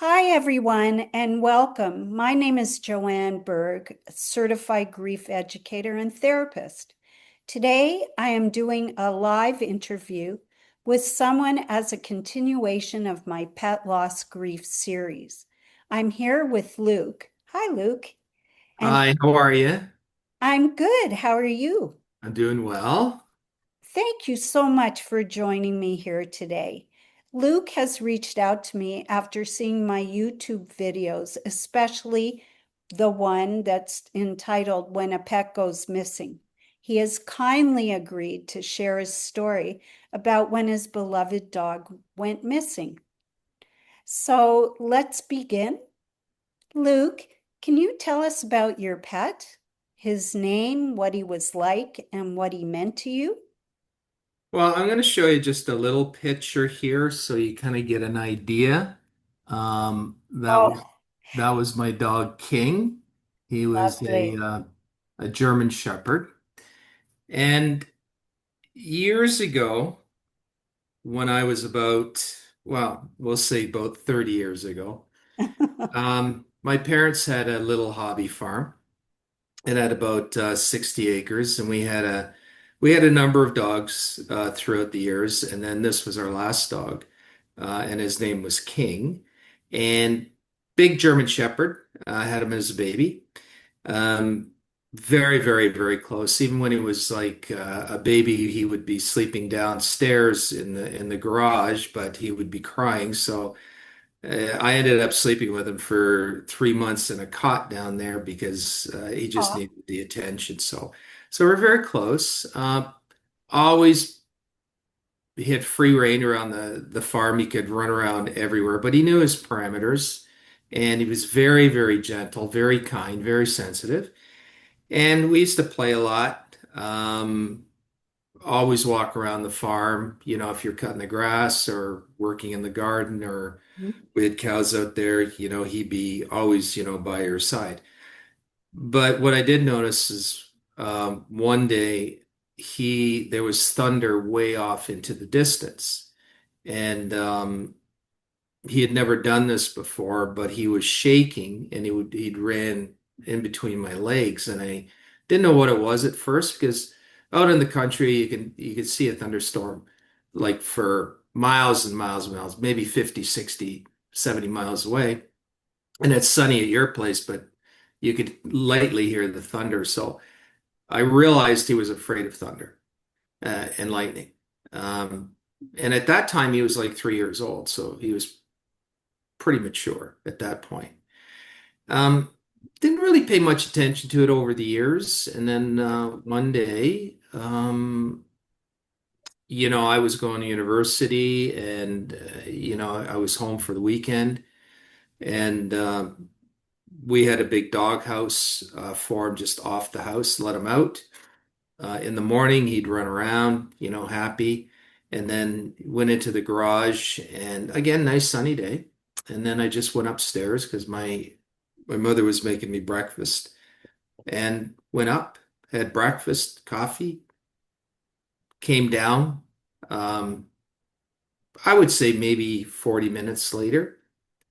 Hi, everyone, and welcome. My name is Joanne Berg, a certified grief educator and therapist. Today, I am doing a live interview with someone as a continuation of my pet loss grief series. I'm here with Luke. Hi, Luke. And Hi, how are you? I'm good. How are you? I'm doing well. Thank you so much for joining me here today. Luke has reached out to me after seeing my YouTube videos, especially the one that's entitled When a Pet Goes Missing. He has kindly agreed to share his story about when his beloved dog went missing. So let's begin. Luke, can you tell us about your pet, his name, what he was like, and what he meant to you? Well, I'm going to show you just a little picture here so you kind of get an idea. That Oh, was that was my dog King. He was lovely. a German Shepherd. And years ago, when I was well, we'll say about 30 years ago, my parents had a little hobby farm. It had about 60 acres, and we had a number of dogs throughout the years, and then this was our last dog, and his name was King, and big German Shepherd. I had him as a baby. Um, Very, very, very close. Even when he was like a baby, he would be sleeping downstairs in the garage, but he would be crying. So I ended up sleeping with him for 3 months in a cot down there because he just Aw. needed the attention. So we're very close. Always he had free reign around the farm. He could run around everywhere, but he knew his parameters, and he was very, very gentle, very kind, very sensitive. And we used to play a lot. Always walk around the farm. If you're cutting the grass or working in the garden or we had cows out there, he'd be always, by your side. But what I did notice is one day there was thunder way off into the distance. And he had never done this before, but he was shaking and he'd ran in between my legs. And I didn't know what it was at first because out in the country you can see a thunderstorm like for miles and miles and miles, maybe 50, 60, 70 miles away. And it's sunny at your place, but you could lightly hear the thunder. So I realized he was afraid of thunder and lightning. Um, and at that time, he was like 3 years old, so he was pretty mature at that point. Um, didn't really pay much attention to it over the years. And then one day, I was going to university and, I was home for the weekend. And we had a big dog house for him just off the house, let him out. In the morning, he'd run around, happy, and then went into the garage. And again, nice sunny day. And then I just went upstairs because my mother was making me breakfast, and went up, had breakfast, coffee, came down. Um, I would say maybe 40 minutes later,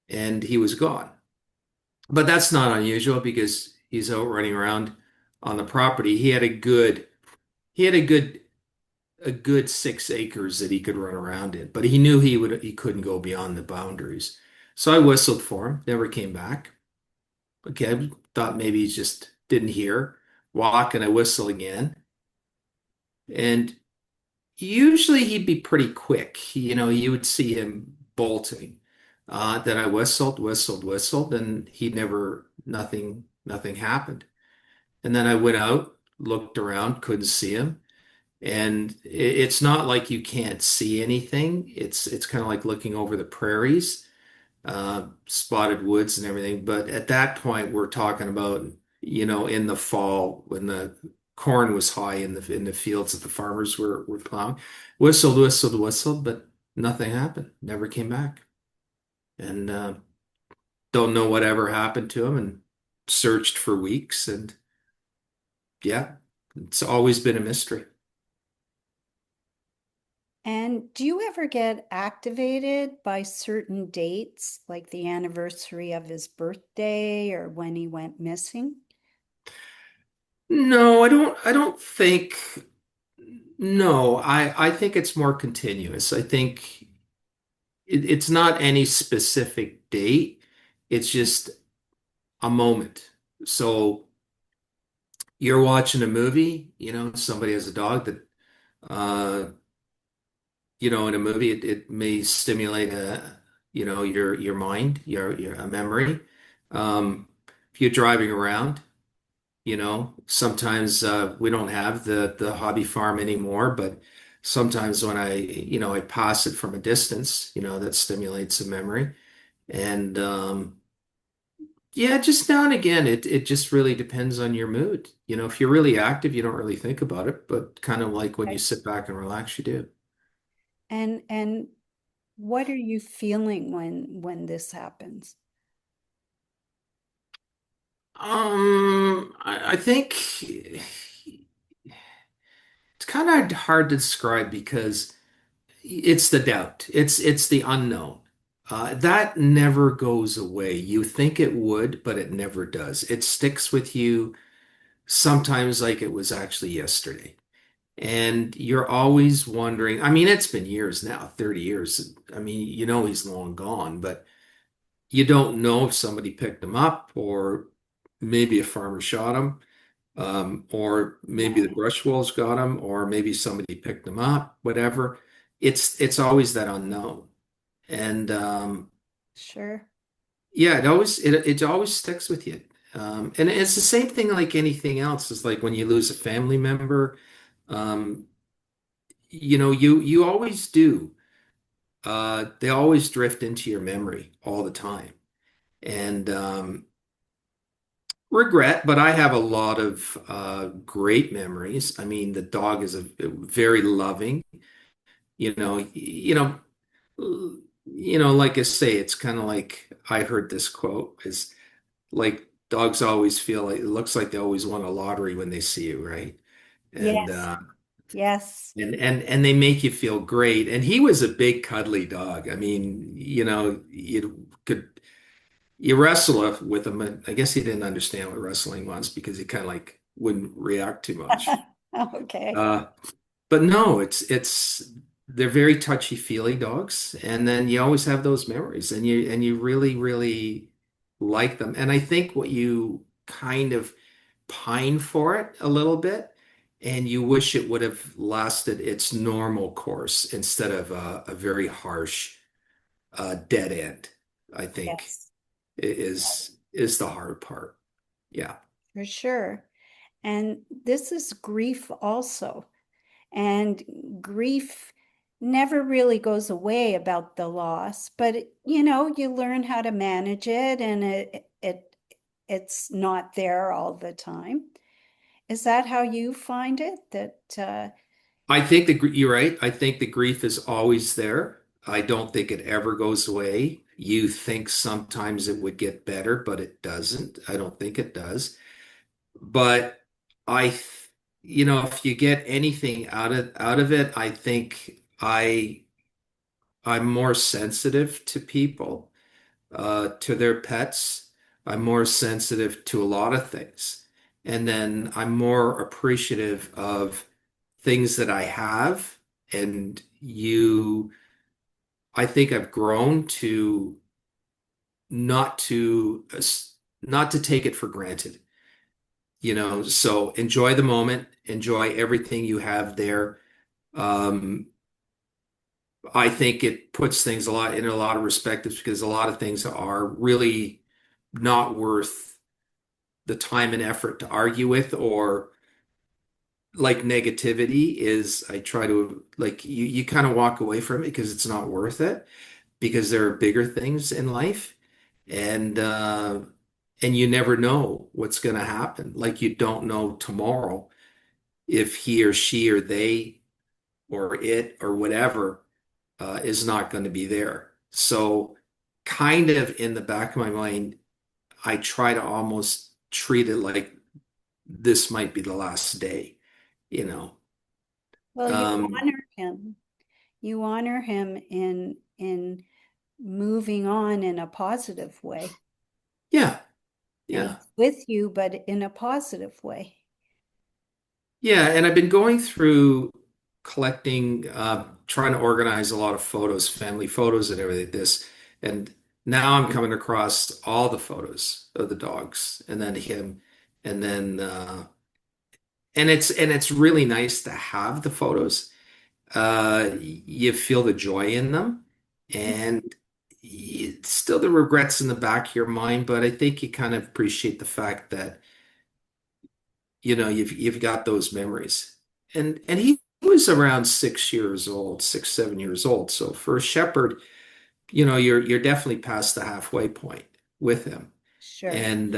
and he was gone. But that's not unusual because he's out running around on the property. He had a good 6 acres that he could run around in, but he knew he couldn't go beyond the boundaries. So I whistled for him, never came back. Okay, I thought maybe he just didn't hear. Walk and I whistle again. And usually he'd be pretty quick. You would see him bolting. Then I whistled, whistled, whistled, and nothing happened. And then I went out, looked around, couldn't see him. And it's not like you can't see anything. It's kind of like looking over the prairies, spotted woods and everything. But at that point, we're talking about, in the fall when the corn was high in the fields that the farmers were plowing. Whistled, whistled, whistled, but nothing happened. Never came back. And don't know whatever happened to him and searched for weeks. And yeah, it's always been a mystery. And do you ever get activated by certain dates, like the anniversary of his birthday or when he went missing? No, I don't think no, I think it's more continuous. I think it's not any specific date. It's just a moment. So you're watching a movie, somebody has a dog that uh in a movie it may stimulate your mind, your a memory. If you're driving around, sometimes we don't have the hobby farm anymore, but sometimes when I pass it from a distance, that stimulates a memory. And yeah, just now and again, it just really depends on your mood. If you're really active, you don't really think about it, but kind of like when you Okay. sit back and relax, you do. And what are you feeling when this happens? I think it's kind of hard to describe because it's the doubt. It's the unknown. That never goes away. You think it would, but it never does. It sticks with you sometimes like it was actually yesterday. And you're always wondering. I mean, it's been years now, 30 years. I mean, he's long gone, but you don't know if somebody picked him up or maybe a farmer shot him. Or maybe the Wow, brush wolves got him, or maybe somebody picked them up, whatever. It's always that unknown. And sure. yeah, it always sticks with you. And it's the same thing like anything else. It's like when you lose a family member, um, you always do. They always drift into your memory all the time. And regret, but I have a lot of great memories. I mean, the dog is a very loving. Like I say, it's kind of like I heard this quote is like dogs always feel like it looks like they always won a lottery when they see you, right? And Yes, yes. and they make you feel great. And he was a big cuddly dog. I mean, you wrestle with him. And I guess he didn't understand what wrestling was because he kind of like wouldn't react too much. Okay. Uh, But no, it's they're very touchy-feely dogs, and then you always have those memories, and you really, really like them. And I think what you kind of pine for it a little bit, and you wish it would have lasted its normal course instead of a very harsh dead end, I think Yes, is the hard part. Yeah. for sure. And this is grief also. And grief never really goes away about the loss, but you learn how to manage it and it's not there all the time. Is that how you find it? That I think you're right. I think the grief is always there. I don't think it ever goes away. You think sometimes it would get better, but it doesn't. I don't think it does. But I, th- if you get anything out of it, I think I'm more sensitive to people, to their pets. I'm more sensitive to a lot of things. And then I'm more appreciative of things that I have. And I think I've grown to not to not to take it for granted. So enjoy the moment, enjoy everything you have there. Um, I think it puts things a lot in a lot of perspectives because a lot of things are really not worth the time and effort to argue with or like negativity is I try to like you kind of walk away from it because it's not worth it because there are bigger things in life and you never know what's going to happen. Like you don't know tomorrow if he or she or they or it or whatever is not going to be there. So kind of in the back of my mind, I try to almost treat it like this might be the last day, you know. well, you Um, honor him. You honor him in moving on in a positive way. Yeah, And yeah. he's with you, but in a positive way. Yeah, and I've been going through collecting, trying to organize a lot of photos, family photos and everything like this. And now I'm coming across all the photos of the dogs and then him. And then and it's really nice to have the photos. You feel the joy in them and still the regrets in the back of your mind, but I think you kind of appreciate the fact that you've got those memories. And he was around 6 years old, 6, 7 years old. So for a shepherd, you're definitely past the halfway point with him. Sure. And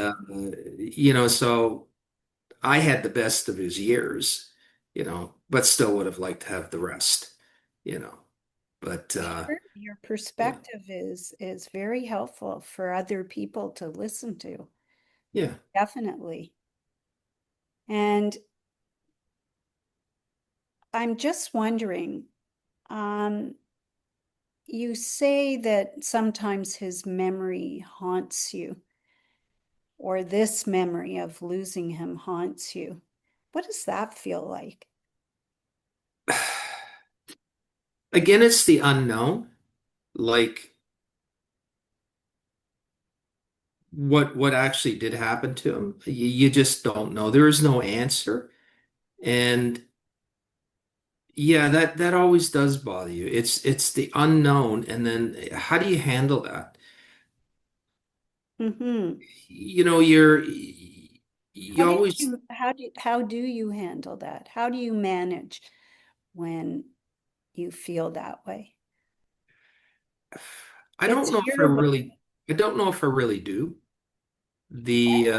so I had the best of his years, but still would have liked to have the rest, you know. But Sure. Your yeah, perspective is very helpful for other people to listen to. yeah. Definitely. And I'm just wondering, um, you say that sometimes his memory haunts you, or this memory of losing him haunts you. What does that feel like? Again, it's the unknown. Like what actually did happen to him. You just don't know. There is no answer. And yeah, that always does bother you. It's the unknown, and then how do you handle that? Mm-hmm. You know, you're How you did always you how do you handle that? How do you manage when you feel that way? I It's don't know if I your really I don't know if I really do. The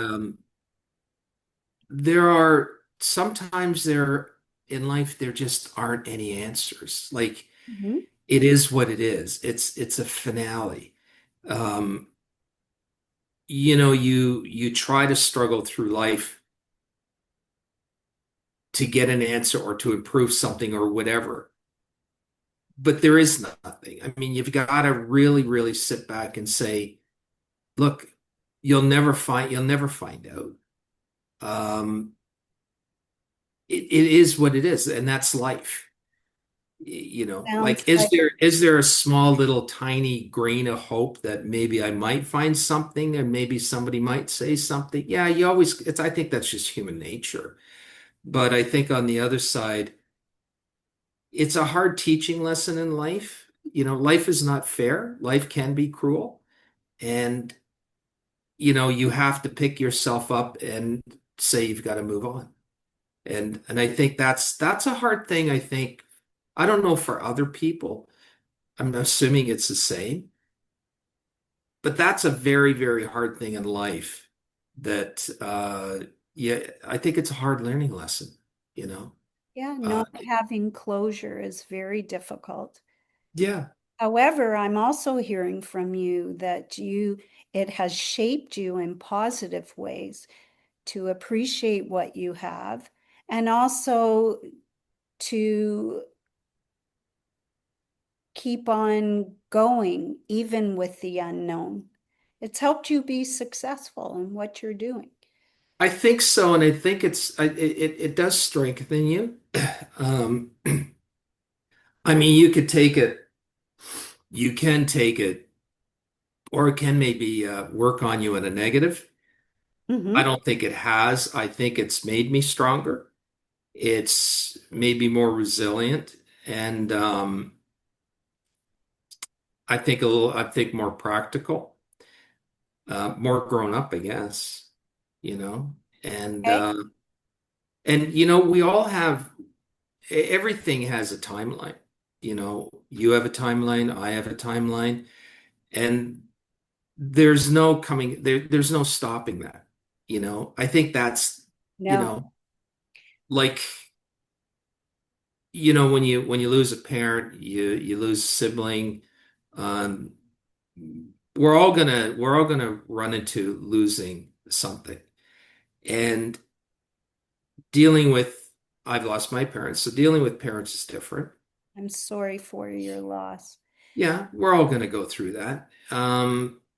there are sometimes there in life there just aren't any answers. Like Mhm. it is what it is. It's a finale. Um, you try to struggle through life to get an answer or to improve something or whatever. But there is nothing. I mean, you've got to really, really sit back and say, look, you'll never find out. Um, it is what it is, and that's life. Sounds Like like is there a small little tiny grain of hope that maybe I might find something and maybe somebody might say something? Yeah, you always it's I think that's just human nature. But I think on the other side, it's a hard teaching lesson in life. Life is not fair. Life can be cruel. And, you have to pick yourself up and say you've got to move on. And I think that's a hard thing, I think. I don't know for other people. I'm assuming it's the same, but that's a very, very hard thing in life that yeah, I think it's a hard learning lesson, you know. yeah, Uh not having closure is very difficult. yeah. However, I'm also hearing from you that it has shaped you in positive ways to appreciate what you have and also to keep on going, even with the unknown. It's helped you be successful in what you're doing. I think so, and I think it does strengthen you. Um, I mean, you can take it, or it can maybe work on you in a negative. I Hmm. don't think it has. I think it's made me stronger. It's made me more resilient, and I think more practical, more grown up, I guess. You know, and Okay. uh, and we all have everything has a timeline. You have a timeline, I have a timeline, and there's no stopping that. I think that's, you No, know, like, when you lose a parent, you lose a sibling, um, we're all gonna run into losing something. And dealing with I've lost my parents, so dealing with parents is different. I'm sorry for your loss. Yeah, we're all going to go through that.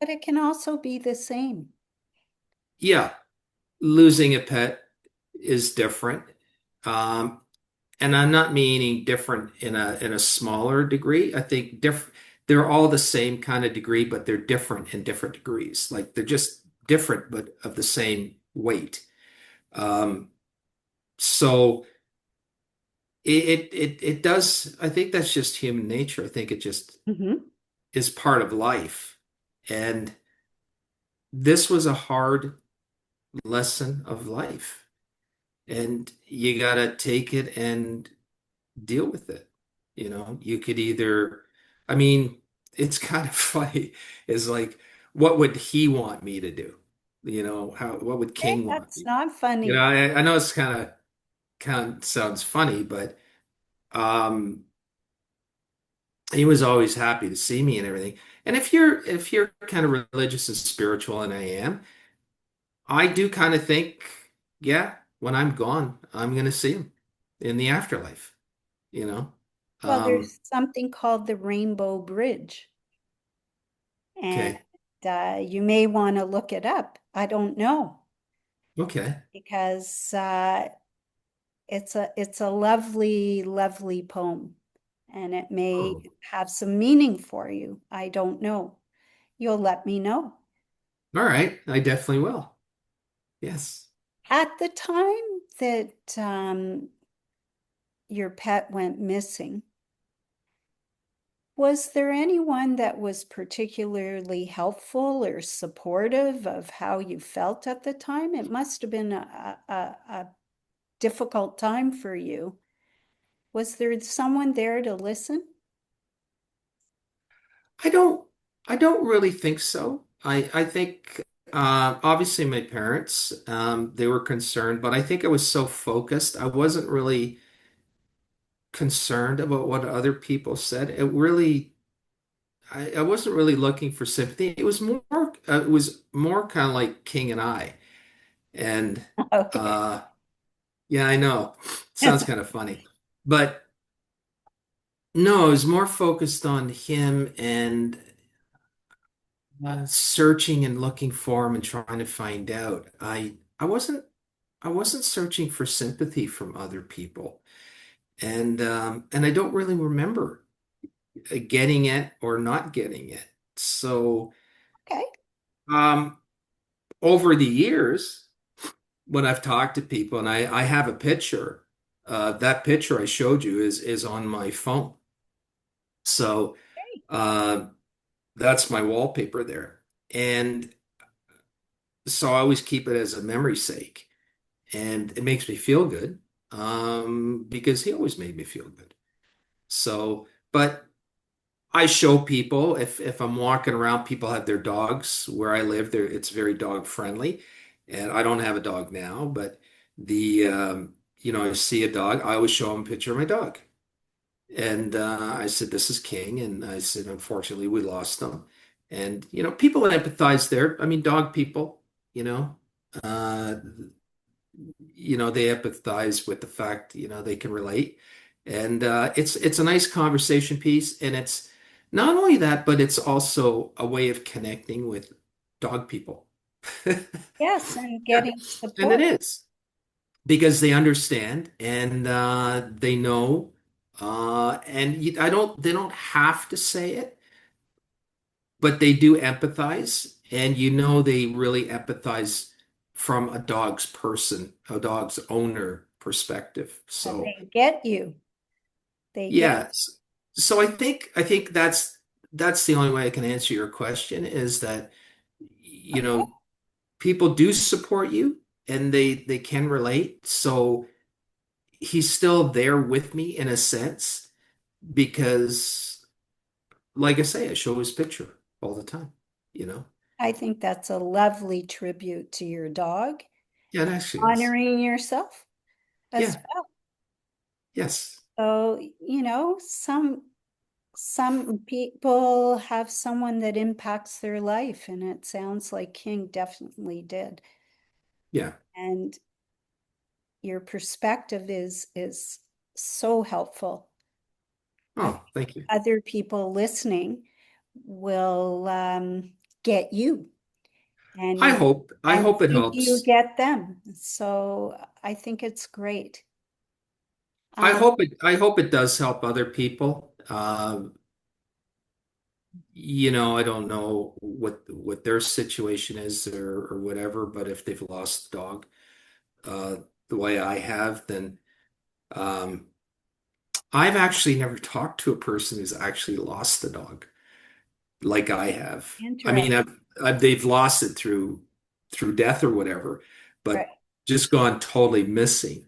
But it can also be the same. Yeah, losing a pet is different. Um, and I'm not meaning different in a smaller degree. I think they're all the same kind of degree, but they're different in different degrees. Like they're just different, but of the same weight. Um, so it does. I think that's just human nature. I think it just Hmm. is part of life. And this was a hard lesson of life. And you gotta take it and deal with it. You could either, I mean, it's kind of funny. Is like, what would he want me to do? What would Okay, King want that's me? not You know, funny. I know it's kind of sounds funny, but um, he was always happy to see me and everything. And if you're kind of religious and spiritual, and I am, I do kind of think, yeah, when I'm gone, I'm gonna see him in the afterlife, you know? Well, Um, there's something called the Rainbow Bridge, and okay. you may want to look it up. I don't know Okay. because it's a lovely, lovely poem, and it may Oh, have some meaning for you. I don't know. You'll let me know. all right. I definitely will. Yes. At the time that your pet went missing, was there anyone that was particularly helpful or supportive of how you felt at the time? It must have been a difficult time for you. Was there someone there to listen? I don't I don't really think so. I think obviously my parents they were concerned, but I think I was so focused. I wasn't really concerned about what other people said. I wasn't really looking for sympathy. It was more kind of like King and I. And Okay. uh yeah, I know. Sounds kind of funny. But no, I was more focused on him and searching and looking for him and trying to find out. I wasn't searching for sympathy from other people. And I don't really remember getting it or not getting it. So Okay. um over the years, when I've talked to people and I have a picture, that picture I showed you is on my phone. So uh that's my wallpaper there. And so I always keep it as a memory sake. And it makes me feel good, because he always made me feel good. So, but I show people if I'm walking around, people have their dogs where I live. There, it's very dog friendly, and I don't have a dog now, but I see a dog, I always show them a picture of my dog, and I said, "This is King," and I said, "Unfortunately, we lost him." And people empathize there. I mean, dog people, you know. Uh, they empathize with the fact, they can relate. And it's a nice conversation piece. And it's not only that, but it's also a way of connecting with dog people. Yes, and getting And it support. is because they understand and they know. And they don't have to say it, but they do empathize. And they really empathize from a dog's owner perspective. And So they get you. They get, yes. So I think that's the only way I can answer your question is that you okay. know people do support you and they can relate. So he's still there with me in a sense because like I say, I show his picture all the time, you know. I think that's a lovely tribute to your dog, Yeah, it actually is. honoring yourself as Yeah. well. Yes. So, some people have someone that impacts their life, and it sounds like King definitely did. Yeah. And your perspective is so helpful. I Oh, think thank you. other people listening will get you and I hope it think you helps. get them. So I think it's great. Um, I hope it does help other people. I don't know what their situation is or whatever, but if they've lost a dog, uh, the way I have, then um, I've actually never talked to a person who's actually lost the dog like I have. I Interesting. mean, they've lost it through death or whatever, Right. but just gone totally missing.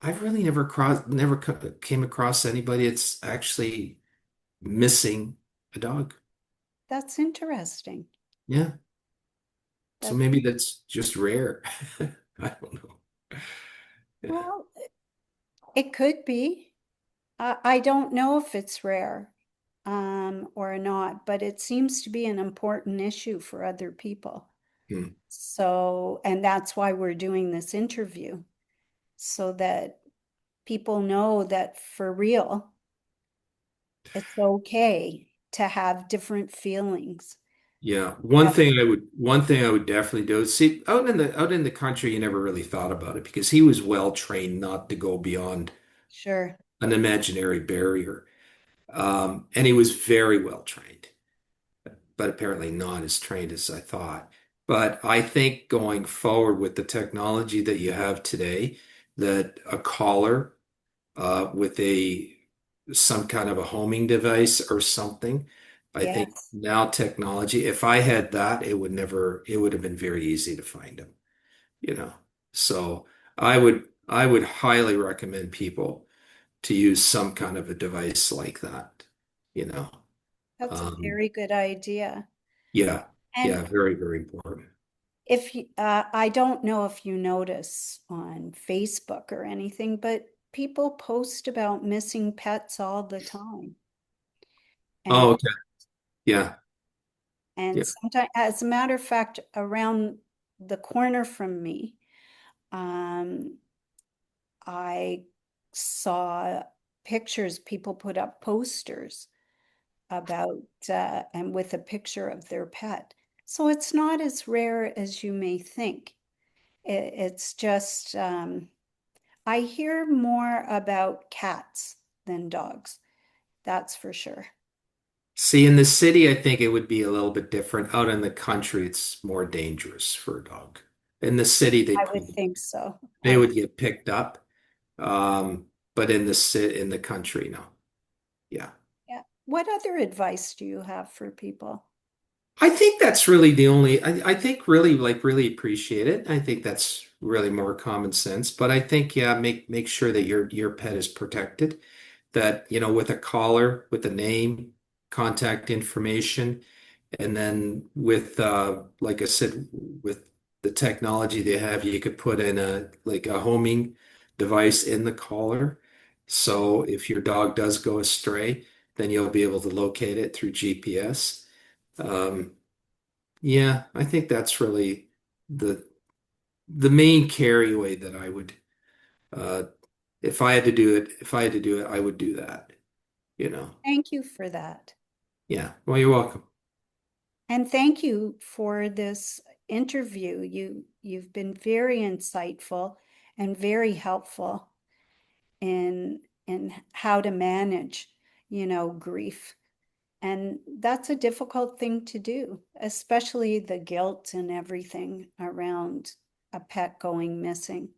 I've really never came across anybody that's actually missing a dog. That's interesting. Yeah. So That's maybe that's just rare. I don't know. Yeah. well, it could be. I don't know if it's rare or not, but it seems to be an important issue for other people. Hmm. So, and that's why we're doing this interview, so that people know that for real, it's okay to have different feelings. Yeah. Yeah, One thing I would definitely do is see out in the country, you never really thought about it because he was well trained not to go beyond sure. an imaginary barrier. And he was very well trained, but apparently not as trained as I thought. But I think going forward with the technology that you have today, that a collar with a some kind of a homing device or something. I think Yes, now technology, if I had that, it would have been very easy to find him, you know. So I would highly recommend people to use some kind of a device like that, you know. that's a Um, very good idea. yeah, And yeah, very, very important. if you, I don't know if you notice on Facebook or anything, but people post about missing pets all the time. Oh, And okay. Yeah, yeah. sometimes, as a matter of fact, around the corner from me, um, I saw pictures, people put up posters about and with a picture of their pet. So it's not as rare as you may think. It's just I hear more about cats than dogs. That's for sure. See, in the city, I think it would be a little bit different. Out in the country, it's more dangerous for a dog. In the city, I would think so. they would get picked up. But in the country, no. Yeah. Yeah. What other advice do you have for people? I think that's really the only I think really really appreciate it. I think that's really more common sense. But I think yeah, make sure that your pet is protected. That, with a collar, with a name, contact information. And then with like I said, with the technology they have, you could put in a homing device in the collar. So if your dog does go astray, then you'll be able to locate it through GPS. Um, yeah, I think that's really the the main carryaway that I would uh if I had to do it, I would do that, you know. Thank you for that. Yeah. Well, you're welcome. And thank you for this interview. You've been very insightful and very helpful in how to manage, grief. And that's a difficult thing to do, especially the guilt and everything around a pet going missing.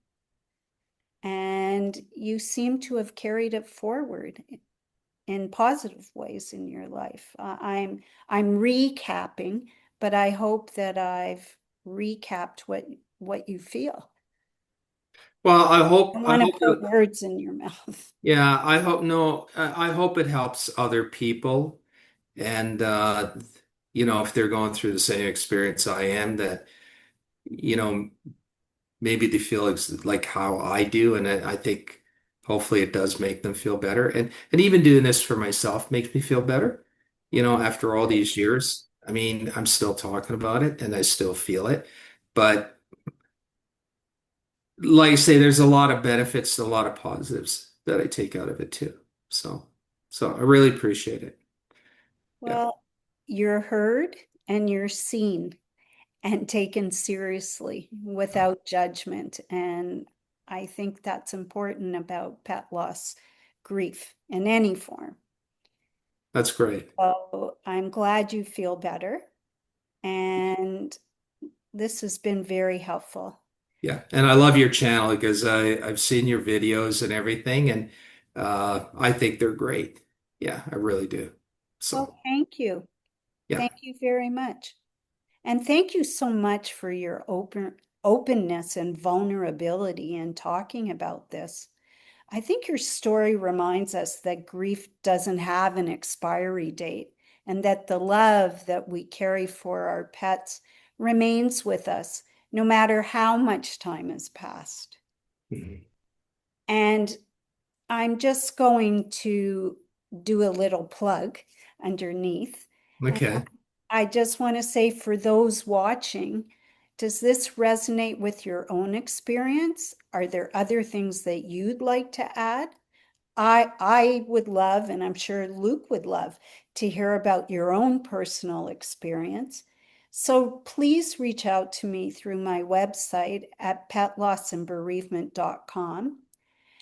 And you seem to have carried it forward in positive ways in your life. I'm recapping, but I hope that I've recapped what you feel. Well, I I want to hope put words in your mouth. yeah, I hope no, I hope it helps other people. And if they're going through the same experience I am, that, you know, maybe they feel like how I do, and I think hopefully it does make them feel better. And even doing this for myself makes me feel better. After all these years. I mean, I'm still talking about it and I still feel it. But like I say, there's a lot of benefits, a lot of positives that I take out of it too. So. So I really appreciate it. Yeah, Well, you're heard and you're seen and taken seriously without judgment. And I think that's important about pet loss grief in any form. that's great. So I'm glad you feel better. And this has been very helpful. Yeah, and I love your channel because I've seen your videos and everything, and I think they're great. Yeah, I really do. Well, So thank you. yeah, Thank you very much. And thank you so much for your openness and vulnerability in talking about this. I think your story reminds us that grief doesn't have an expiry date and that the love that we carry for our pets remains with us no matter how much time has passed. mhm. And I'm just going to do a little plug underneath. And Okay. I just want to say for those watching, does this resonate with your own experience? Are there other things that you'd like to add? I would love, and I'm sure Luke would love, to hear about your own personal experience. So please reach out to me through my website at petlossandbereavement.com.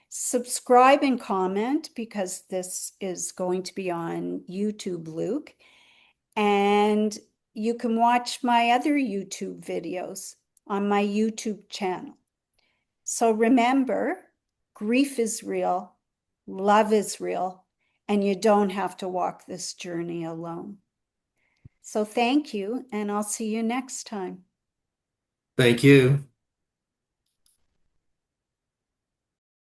Subscribe and comment because this is going to be on YouTube, Luke. And you can watch my other YouTube videos on my YouTube channel. So remember, grief is real, love is real, and you don't have to walk this journey alone. So thank you, and I'll see you next time. Thank you.